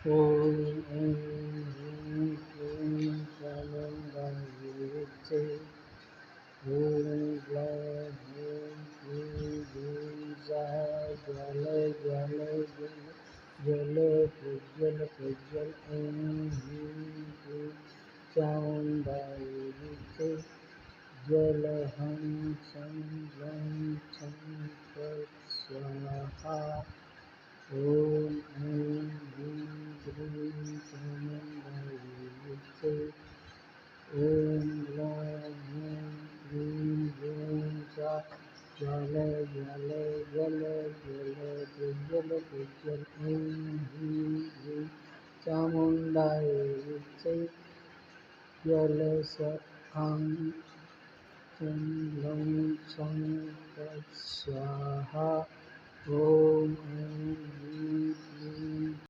ॐ ऐं ह्रीं क्लीं चामुण्डायै विद्महे ॐ ग्लौं ह्रीं क्लीं ग्रीं सः ज्वल प्रज्वल ऐं ह्रीं क्लीं चामुण्डायै विद्महे ज्वलहं सं ग्लं छं फट् स्वाहा ॐ ऐं ह्रीं क्लीं चामुण्डायै विद्महे ॐ ग्लौं ह्रीं क्लीं ग्रीं सः ज्वल प्रज्वल ऐं ह्रीं क्लीं चामुण्डायै विद्महे ज्वलसं चं ग्लं छं फट् स्वाहा ॐ ऐं ह्रीं क्लीं